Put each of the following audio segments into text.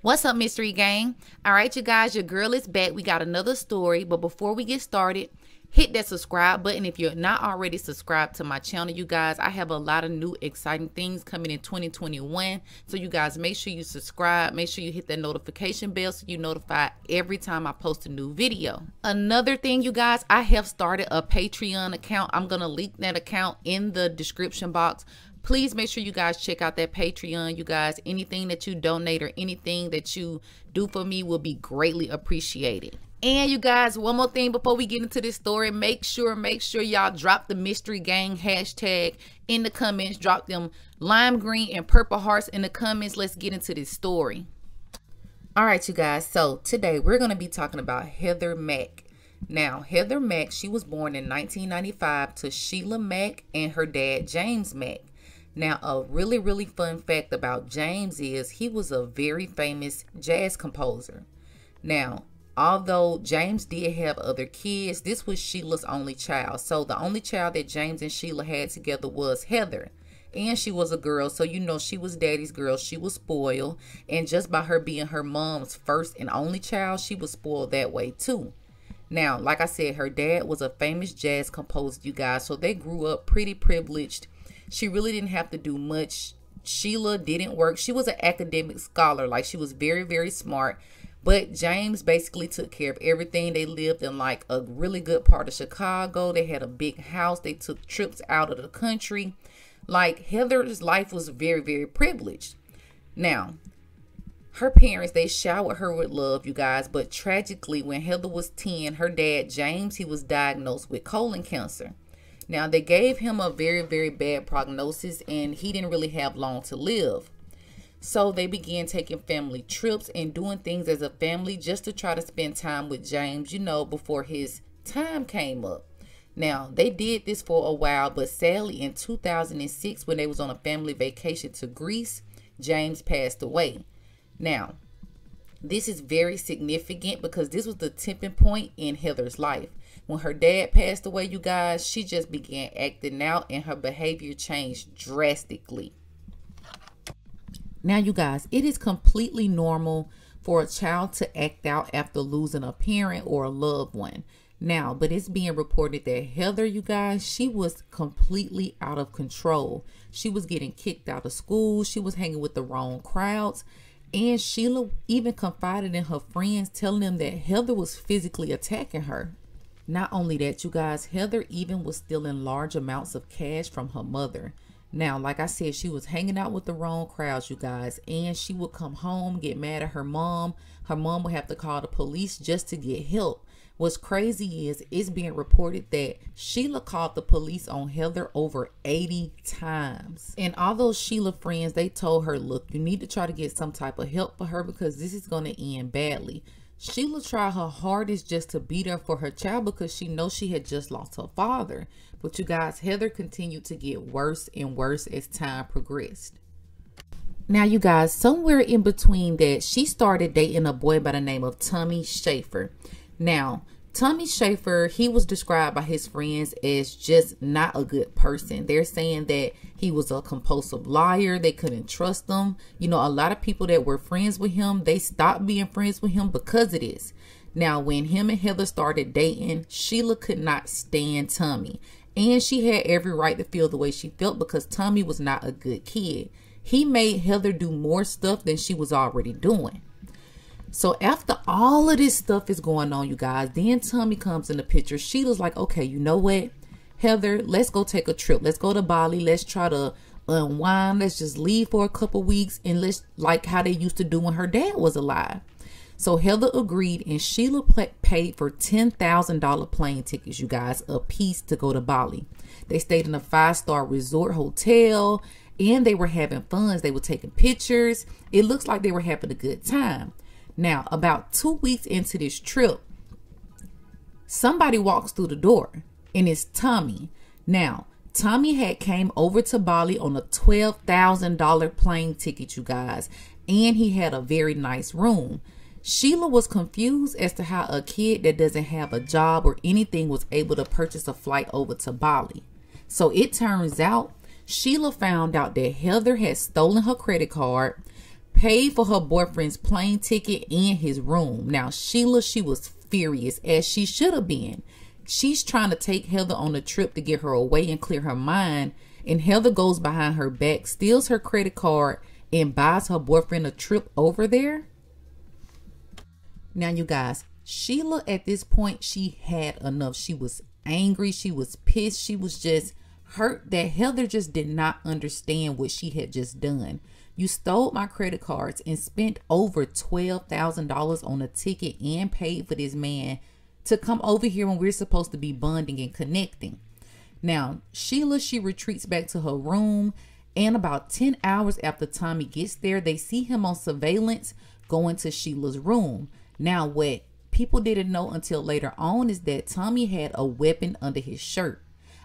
What's up, Mystery Gang? All right, you guys, your girl is back. We got another story, but before we get started, hit that subscribe button if you're not already subscribed to my channel. You guys, I have a lot of new exciting things coming in 2021, so you guys make sure you subscribe. Make sure you hit that notification bell so you're notified every time I post a new video. Another thing, you guys, I have started a Patreon account. I'm gonna link that account in the description box. Please make sure you guys check out that Patreon. You guys, anything that you donate or anything that you do for me will be greatly appreciated. And you guys, one more thing before we get into this story, make sure y'all drop the Mystery Gang hashtag in the comments. Drop them lime green and purple hearts in the comments. Let's get into this story. All right, you guys, so today we're going to be talking about Heather Mack. Now, Heather Mack, she was born in 1995 to Sheila Mack and her dad, James Mack. Now, a really fun fact about James is he was a very famous jazz composer. Now, although James did have other kids, this was Sheila's only child. So the only child that James and Sheila had together was Heather. And she was a girl, so you know she was daddy's girl. She was spoiled. And just by her being her mom's first and only child, she was spoiled that way too. Now, like I said, her dad was a famous jazz composer, you guys. So they grew up pretty privileged. She really didn't have to do much. Sheila didn't work. She was an academic scholar. Like, she was very smart. But James basically took care of everything. They lived in like a really good part of Chicago. They had a big house. They took trips out of the country. Like, Heather's life was very privileged. Now, her parents, they showered her with love, you guys. But tragically, when Heather was 10, her dad, James, he was diagnosed with colon cancer. Now, they gave him a very bad prognosis, and he didn't really have long to live. So they began taking family trips and doing things as a family just to try to spend time with James, you know, before his time came up. Now, they did this for a while, but sadly in 2006, when they was on a family vacation to Greece, James passed away. Now, this is very significant because this was the tipping point in Heather's life. When her dad passed away, you guys, she just began acting out and her behavior changed drastically. Now, you guys, it is completely normal for a child to act out after losing a parent or a loved one. Now, but it's being reported that Heather, you guys, she was completely out of control. She was getting kicked out of school. She was hanging with the wrong crowds. And Sheila even confided in her friends, telling them that Heather was physically attacking her. Not only that, you guys, Heather even was stealing large amounts of cash from her mother. Now, like I said, she was hanging out with the wrong crowds, you guys, and she would come home, get mad at her mom. Her mom would have to call the police just to get help. What's crazy is it's being reported that Sheila called the police on Heather over 80 times. And all those Sheila friends, they told her, look, you need to try to get some type of help for her because this is going to end badly. Sheila tried her hardest just to be there for her child because she knows she had just lost her father. But you guys, Heather continued to get worse and worse as time progressed. Now, you guys, somewhere in between that, she started dating a boy by the name of Tommy Schaefer. Now, Tommy Schaefer, he was described by his friends as just not a good person. They're saying that he was a compulsive liar. They couldn't trust him. You know, a lot of people that were friends with him, they stopped being friends with him because of this. Now, when him and Heather started dating, Sheila could not stand Tommy. And she had every right to feel the way she felt because Tommy was not a good kid. He made Heather do more stuff than she was already doing. So after all of this stuff is going on, you guys, then Tommy comes in the picture. Sheila's like, okay, you know what, Heather, let's go take a trip. Let's go to Bali. Let's try to unwind. Let's just leave for a couple weeks and let's, like how they used to do when her dad was alive. So Heather agreed and Sheila paid for $10,000 plane tickets, you guys, a piece to go to Bali. They stayed in a 5-star resort hotel and they were having fun. They were taking pictures. It looks like they were having a good time. Now, about 2 weeks into this trip, somebody walks through the door and it's Tommy. Now, Tommy had came over to Bali on a $12,000 plane ticket, you guys, and he had a very nice room. Sheila was confused as to how a kid that doesn't have a job or anything was able to purchase a flight over to Bali. So it turns out Sheila found out that Heather had stolen her credit card, paid for her boyfriend's plane ticket and his room. Now, Sheila, she was furious, as she should have been. She's trying to take Heather on a trip to get her away and clear her mind. And Heather goes behind her back, steals her credit card, and buys her boyfriend a trip over there. Now, you guys, Sheila, at this point, she had enough. She was angry. She was pissed. She was just hurt that Heather just did not understand what she had just done. You stole my credit cards and spent over $12,000 on a ticket and paid for this man to come over here when we're supposed to be bonding and connecting. Now, Sheila, she retreats back to her room, and about 10 hours after Tommy gets there, they see him on surveillance going to Sheila's room. Now, what people didn't know until later on is that Tommy had a weapon under his shirt.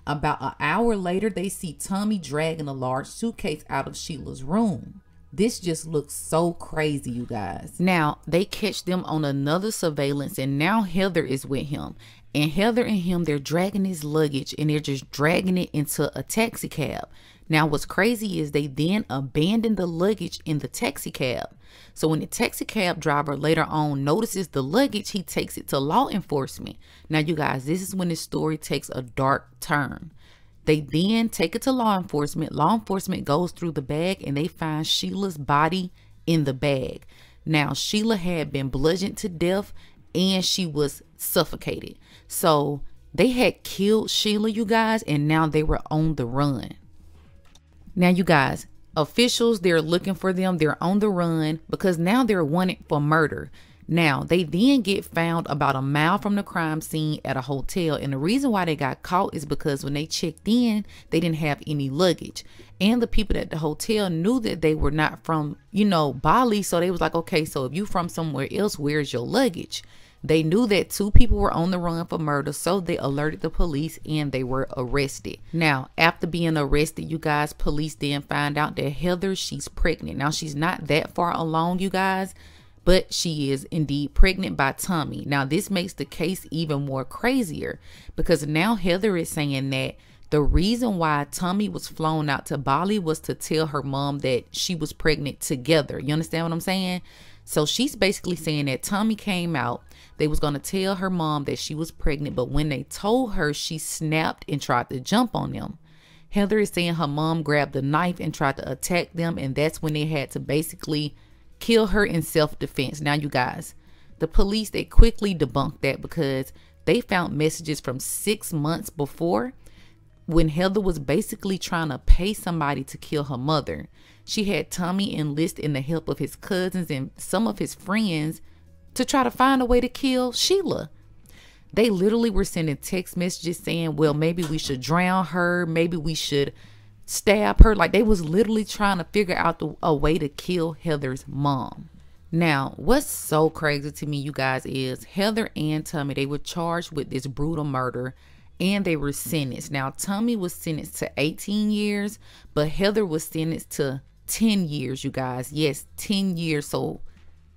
About an hour later, they see Tommy dragging a large suitcase out of Sheila's room. This just looks so crazy, you guys. Now, they catch them on another surveillance, and now Heather is with him. And Heather and him, they're dragging his luggage, and they're just dragging it into a taxi cab. Now, what's crazy is they then abandon the luggage in the taxi cab. So when the taxi cab driver later on notices the luggage, he takes it to law enforcement. Now, you guys, this is when the story takes a dark turn. They then take it to law enforcement. Law enforcement goes through the bag and they find Sheila's body in the bag. Now, Sheila had been bludgeoned to death and she was suffocated. So they had killed Sheila, you guys, and now they were on the run. Now, you guys, officials, they're looking for them. They're on the run because now they're wanted for murder. Now, they then get found about a mile from the crime scene at a hotel. And the reason why they got caught is because when they checked in, they didn't have any luggage. And the people at the hotel knew that they were not from, Bali. So they was like, okay, so if you from somewhere else, where's your luggage? They knew that 2 people were on the run for murder, so they alerted the police and they were arrested. Now, after being arrested, you guys, police then find out that Heather, she's pregnant. Now, she's not that far along, you guys, but she is indeed pregnant by Tommy. Now, this makes the case even more crazier because now Heather is saying that the reason why Tommy was flown out to Bali was to tell her mom that she was pregnant together. You understand what I'm saying? So she's basically saying that Tommy came out. They was going to tell her mom that she was pregnant, but when they told her, she snapped and tried to jump on them. Heather is saying her mom grabbed a knife and tried to attack them, and that's when they had to basically kill her in self-defense. Now, you guys, the police, they quickly debunked that because they found messages from 6 months before when Heather was basically trying to pay somebody to kill her mother. She had Tommy enlist in the help of his cousins and some of his friends to try to find a way to kill Sheila. They literally were sending text messages saying, well, maybe we should drown her. Maybe we should stab her. Like, they was literally trying to figure out a way to kill Heather's mom. Now, what's so crazy to me, you guys, is Heather and Tommy, they were charged with this brutal murder and they were sentenced. Now, Tommy was sentenced to 18 years, but Heather was sentenced to 10 years, you guys. Yes, 10 years. So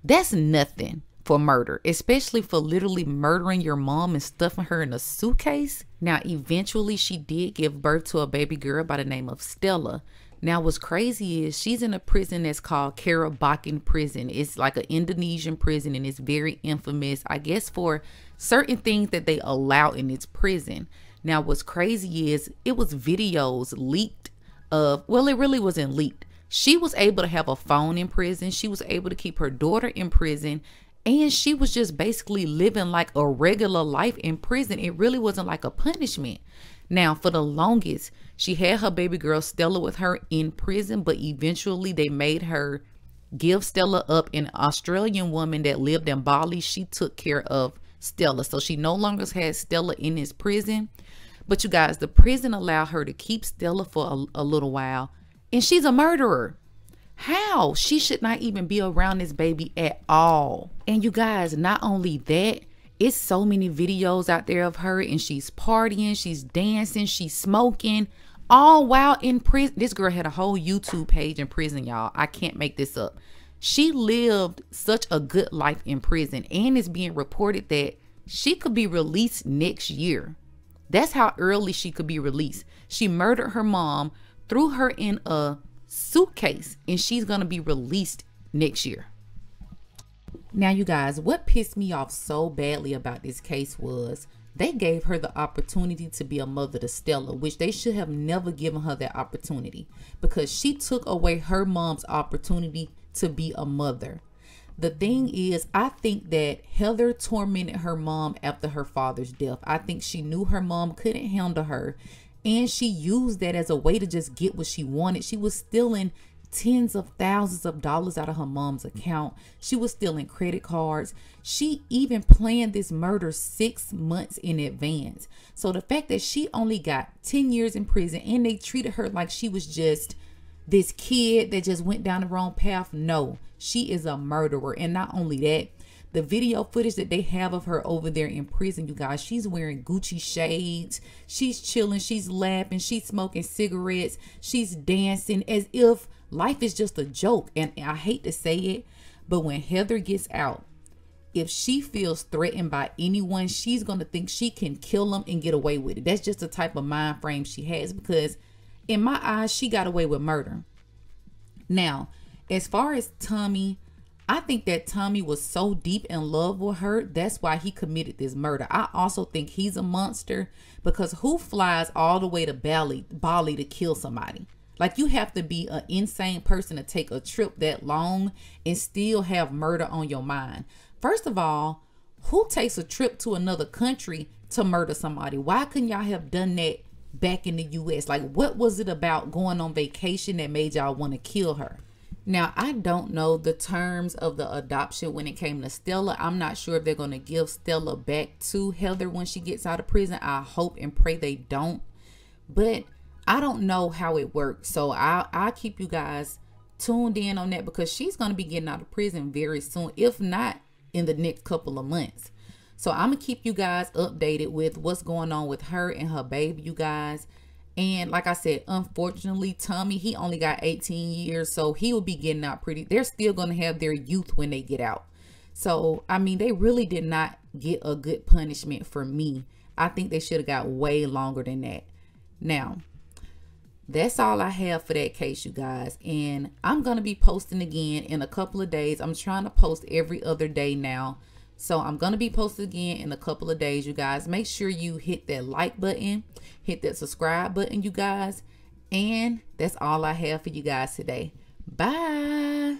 that's nothing for murder, especially for literally murdering your mom and stuffing her in a suitcase. Now, eventually she did give birth to a baby girl by the name of Stella. Now, what's crazy is she's in a prison that's called Karabakan Prison. It's like an Indonesian prison and it's very infamous, I guess, for certain things that they allow in its prison. Now, what's crazy is it was videos leaked of, well, it really wasn't leaked. She was able to have a phone in prison. She was able to keep her daughter in prison. And she was just basically living like a regular life in prison. It really wasn't like a punishment. Now, for the longest, she had her baby girl Stella with her in prison, but eventually they made her give Stella up. An Australian woman that lived in Bali, she took care of Stella. So she no longer has Stella in his prison. But you guys, the prison allowed her to keep Stella for a little while. And she's a murderer. How? She should not even be around this baby at all. And you guys, not only that, it's so many videos out there of her and she's partying, she's dancing, she's smoking, all while in prison. This girl had a whole YouTube page in prison, y'all. I can't make this up. She lived such a good life in prison, and it's being reported that she could be released next year. That's how early she could be released. She murdered her mom, threw her in a suitcase, and she's gonna be released next year. Now, you guys, what pissed me off so badly about this case was they gave her the opportunity to be a mother to Stella, which they should have never given her that opportunity, because she took away her mom's opportunity to be a mother. The thing is, I think that Heather tormented her mom after her father's death. I think she knew her mom couldn't handle her, and she used that as a way to just get what she wanted. She was stealing tens of thousands of dollars out of her mom's account. She was stealing credit cards. She even planned this murder 6 months in advance. So the fact that she only got 10 years in prison and they treated her like she was just this kid that just went down the wrong path. No, she is a murderer. And not only that, the video footage that they have of her over there in prison, you guys, she's wearing Gucci shades. She's chilling. She's laughing. She's smoking cigarettes. She's dancing as if life is just a joke. And I hate to say it, but when Heather gets out, if she feels threatened by anyone, she's going to think she can kill them and get away with it. That's just the type of mind frame she has, because in my eyes, she got away with murder. Now, as far as Tommy, I think that Tommy was so deep in love with her. That's why he committed this murder. I also think he's a monster, because who flies all the way to Bali to kill somebody? Like, you have to be an insane person to take a trip that long and still have murder on your mind. First of all, who takes a trip to another country to murder somebody? Why couldn't y'all have done that back in the U.S.? Like, what was it about going on vacation that made y'all want to kill her? Now, I don't know the terms of the adoption when it came to Stella. I'm not sure if they're going to give Stella back to Heather when she gets out of prison. I hope and pray they don't. But I don't know how it works. So I'll keep you guys tuned in on that, because she's going to be getting out of prison very soon, if not in the next couple of months. So I'm going to keep you guys updated with what's going on with her and her baby, you guys. And like I said, unfortunately, Tommy, he only got 18 years, so he will be getting out pretty. They're still going to have their youth when they get out. So, I mean, they really did not get a good punishment for me. I think they should have got way longer than that. Now, that's all I have for that case, you guys. And I'm going to be posting again in a couple of days. I'm trying to post every other day now. So I'm going to be posting again in a couple of days, you guys. Make sure you hit that like button, hit that subscribe button, you guys. And that's all I have for you guys today. Bye.